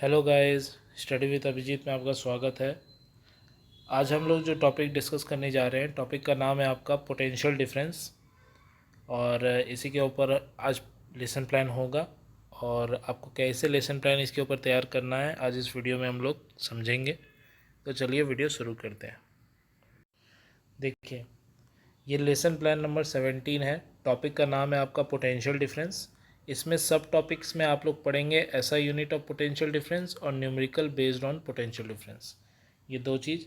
Hello guys, study with Abhijeet में आपका स्वागत है। आज हम लोग जो टॉपिक डिस्कस करने जा रहे हैं, टॉपिक का नाम है आपका पोटेंशियल डिफरेंस। और इसी के ऊपर आज लेसन प्लान होगा और आपको कैसे लेसन प्लान इसके ऊपर तैयार करना है आज इस वीडियो में हम लोग समझेंगे। तो चलिए वीडियो शुरू करते हैं। देखिए, ये लेसन प्लान नंबर 17 है। टॉपिक का नाम है आपका पोटेंशियल डिफरेंस। इसमें सब टॉपिक्स में आप लोग पढ़ेंगे SI unit of potential difference और numerical based on potential difference. ये दो चीज़।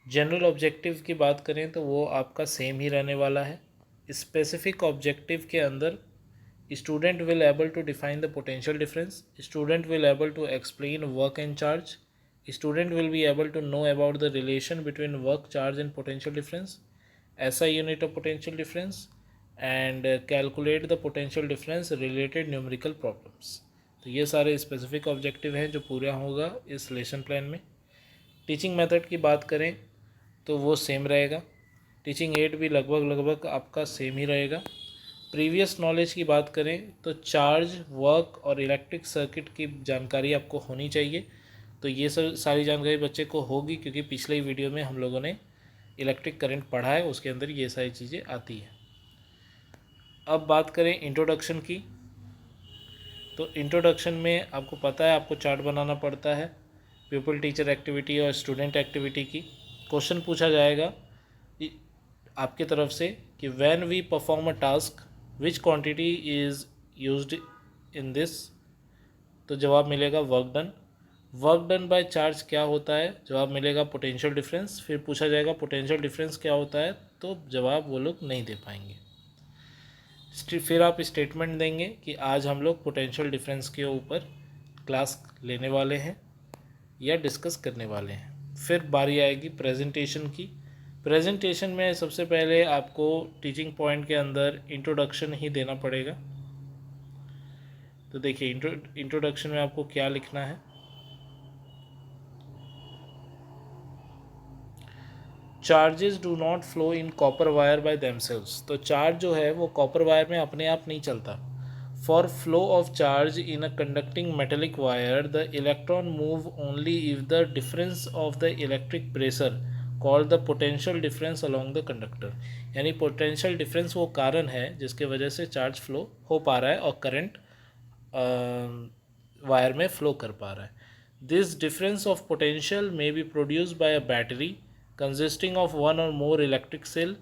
जनरल ऑब्जेक्टिव की बात करें तो वो आपका सेम ही रहने वाला है। स्पेसिफिक ऑब्जेक्टिव के अंदर student will able to define the potential difference, student will able to explain work and charge, student will be able to know about the relation between work charge and potential difference, SI unit of potential difference, and calculate the potential difference related numerical problems। तो ये सारे specific objective हैं जो पूरा होगा इस lesson plan में। Teaching method की बात करें तो वो सेम रहेगा। टीचिंग एड भी लगभग आपका सेम ही रहेगा। प्रीवियस नॉलेज की बात करें तो चार्ज, वर्क और इलेक्ट्रिक सर्किट की जानकारी आपको होनी चाहिए। तो ये सब सारी जानकारी बच्चे को होगी क्योंकि पिछले वीडियो में हम लोगों ने इलेक्ट्रिक करंट पढ़ा है, उसके अंदर ये सारी चीज़ें आती हैं। अब बात करें इंट्रोडक्शन की, तो इंट्रोडक्शन में आपको पता है आपको चार्ट बनाना पड़ता है पीपल टीचर एक्टिविटी और स्टूडेंट एक्टिविटी की। क्वेश्चन पूछा जाएगा आपके तरफ से कि when we perform a task which quantity is used in this, तो जवाब मिलेगा work done. Work done by charge क्या होता है, जवाब मिलेगा पोटेंशियल डिफरेंस। फिर पूछा जाएगा पोटेंशियल डिफरेंस क्या होता है, तो जवाब वो लोग नहीं दे पाएंगे। फिर आप स्टेटमेंट देंगे कि आज हम लोग पोटेंशियल डिफरेंस के ऊपर क्लास लेने वाले हैं या डिस्कस करने वाले हैं। फिर बारी आएगी प्रेजेंटेशन की। प्रेजेंटेशन में सबसे पहले आपको टीचिंग पॉइंट के अंदर इंट्रोडक्शन ही देना पड़ेगा। तो देखिए, इंट्रोडक्शन में आपको क्या लिखना है। Charges do not flow in copper wire by themselves, तो चार्ज जो है वो कॉपर वायर में अपने आप नहीं चलता। For flow of charge in a conducting metallic wire the electron move only if the difference of the electric pressure called the potential difference along the conductor. यानी पोटेंशियल डिफरेंस वो कारण है जिसके वजह से चार्ज फ्लो हो पा रहा है और करंट वायर में फ्लो कर पा रहा है। This difference of potential may be produced by a battery consisting of one or more electric cell.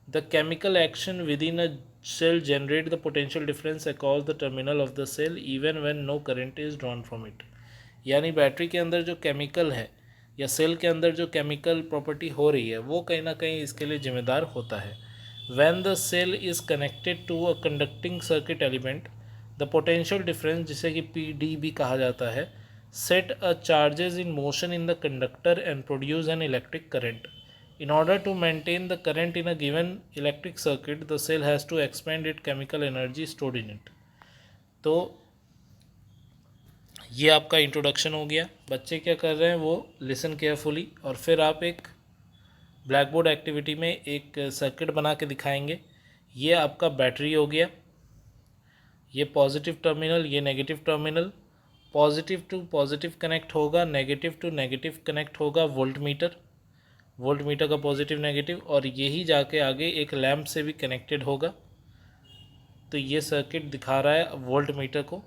The chemical action within a cell generate the potential difference across the terminal of the cell even when no current is drawn from it। यानी battery के अंदर जो chemical है या cell के अंदर जो chemical property हो रही है वो कहीं ना कहीं इसके लिए जिम्मेदार होता है। When the cell is connected to a conducting circuit element, the potential difference जिसे कि PD भी कहा जाता है set a charges in motion in the conductor and produce an electric current। In order to maintain the current in a given electric circuit, the cell has to expend its chemical energy stored in it। तो ये आपका introduction हो गया। बच्चे क्या कर रहे हैं वो लिसन केयरफुली, और फिर आप एक ब्लैक बोर्ड एक्टिविटी में एक सर्किट बना के दिखाएंगे। ये आपका बैटरी हो गया, ये पॉजिटिव टर्मिनल, ये negative terminal. Positive to positive connect होगा, नेगेटिव टू नेगेटिव कनेक्ट होगा वोल्ट मीटर का पॉजिटिव नेगेटिव, और यही जाके आगे एक लैंप से भी कनेक्टेड होगा। तो ये सर्किट दिखा रहा है वोल्ट मीटर को।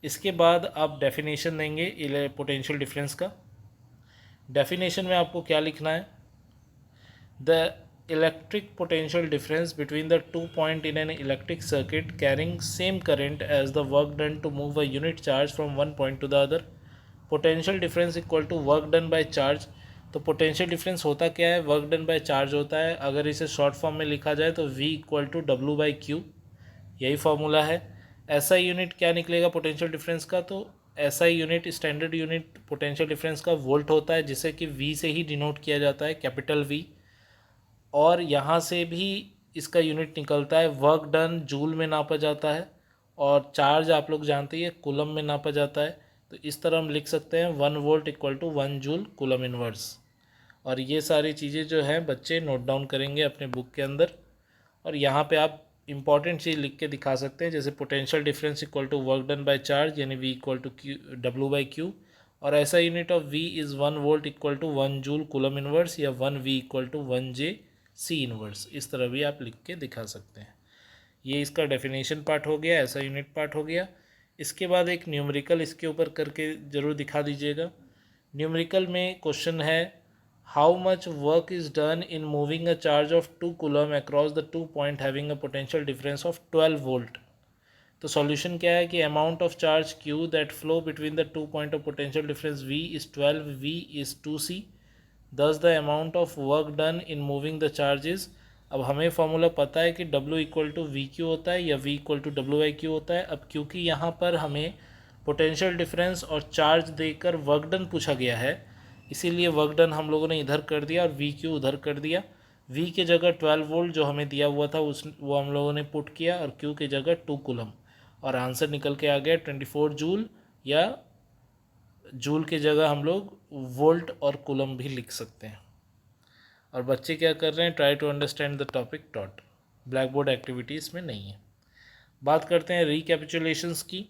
इसके बाद आप डेफिनेशन देंगे पोटेंशियल डिफरेंस का। डेफिनेशन में आपको क्या लिखना है, the electric potential difference between the 2 points in an electric circuit carrying same current as the work done to move a unit charge from one point to the other। potential difference equal to work done by charge। तो potential difference होता क्या है, work done by charge होता है। अगर इसे short form में लिखा जाए तो V equal to W by Q, यही फॉर्मूला है। SI यूनिट क्या निकलेगा पोटेंशियल डिफरेंस का, तो SI unit standard unit potential difference का वोल्ट होता है, जिसे कि V से ही डिनोट किया जाता है, कैपिटल V। और यहाँ से भी इसका यूनिट निकलता है, वर्क डन जूल में नापा जाता है और चार्ज आप लोग जानते हैं कूलम में नापा जाता है। तो इस तरह हम लिख सकते हैं 1 volt equal to 1 joule coulomb inverse. और ये सारी चीज़ें जो हैं बच्चे नोट डाउन करेंगे अपने बुक के अंदर, और यहाँ पे आप इंपॉर्टेंट चीज़ लिख के दिखा सकते हैं, जैसे potential difference equal to work done by charge, यानी V equal to Q W by Q, और ऐसा unit of V is 1 volt equal to 1 joule coulomb inverse, या 1 V equal to 1 J C inverse. इस तरह भी आप लिख के दिखा सकते हैं। ये इसका डेफिनेशन पार्ट हो गया, ऐसा यूनिट पार्ट हो गया। इसके बाद एक न्यूमेरिकल इसके ऊपर करके ज़रूर दिखा दीजिएगा। न्यूमेरिकल में क्वेश्चन है, how much work is done in moving a charge of 2 coulomb across the 2 point having a potential difference of 12 volt. तो सॉल्यूशन क्या है कि amount of charge Q that flow between the 2 point of potential difference V is 12, V is 2C, दस the amount of work done in moving the charges. अब हमें formula पता है कि W equal to we Q होता है या V equal to W by Q होता है। अब क्योंकि यहाँ पर हमें पोटेंशियल डिफरेंस और चार्ज देकर वर्क डन पूछा गया है, इसीलिए वर्क डन हम लोगों ने इधर कर दिया और V क्यू उधर कर दिया। V के जगह 12 वोल्ट जो हमें दिया हुआ था वो हम लोगों ने पुट किया, और Q के जगह 2 कूलम, और आंसर निकल के आ गया 24 जूल, या जूल के जगह हम लोग वोल्ट और कूलम भी लिख सकते हैं। और बच्चे क्या कर रहे हैं, try to understand the topic taught. Blackboard activity इसमें नहीं है। बात करते हैं रिकैपिचुलेशंस की।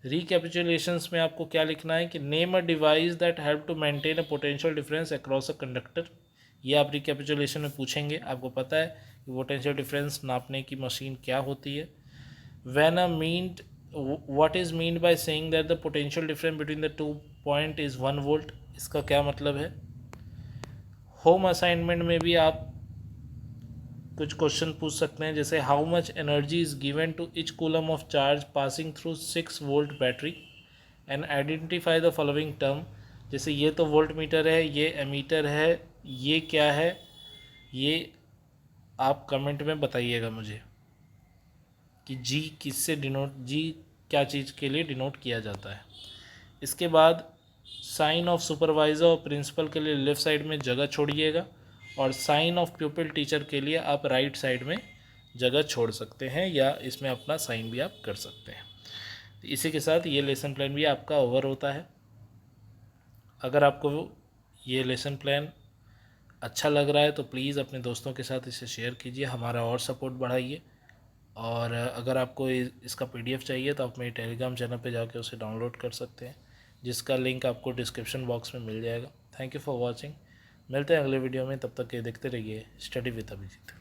रिकैपिचुलेशंस में आपको क्या लिखना है कि name a device that help to maintain a potential difference across a conductor. ये आप रिकैपिचुलेशन में पूछेंगे, आपको पता है कि पोटेंशियल डिफरेंस नापने की मशीन क्या होती है। When a meant what is meant by saying that the potential difference between the 2 point is 1 volt, इसका क्या मतलब है। होम असाइनमेंट में भी आप कुछ क्वेश्चन पूछ सकते हैं, जैसे how much energy is given to each coulomb of charge passing through 6 volt battery, and identify the following term. जैसे ये तो वोल्ट मीटर है, ये एमीटर है, ये क्या है, ये आप कमेंट में बताइएगा मुझे कि जी किससे डिनोट, जी क्या चीज़ के लिए डिनोट किया जाता है। इसके बाद साइन ऑफ सुपरवाइज़र और प्रिंसिपल के लिए लेफ़्ट साइड में जगह छोड़िएगा, और साइन ऑफ प्यूपिल टीचर के लिए आप राइट साइड में जगह छोड़ सकते हैं, या इसमें अपना साइन भी आप कर सकते हैं। तो इसी के साथ ये लेसन प्लान भी आपका ओवर होता है। अगर आपको ये लेसन प्लान अच्छा लग रहा है तो प्लीज़ अपने दोस्तों के साथ इसे शेयर कीजिए, हमारा और सपोर्ट बढ़ाइए। और अगर आपको इसका PDF चाहिए तो आप मेरे टेलीग्राम चैनल पे जाके उसे डाउनलोड कर सकते हैं, जिसका लिंक आपको डिस्क्रिप्शन बॉक्स में मिल जाएगा। Thank you for watching. मिलते हैं अगले वीडियो में, तब तक के देखते रहिए स्टडी विद अभिजीत।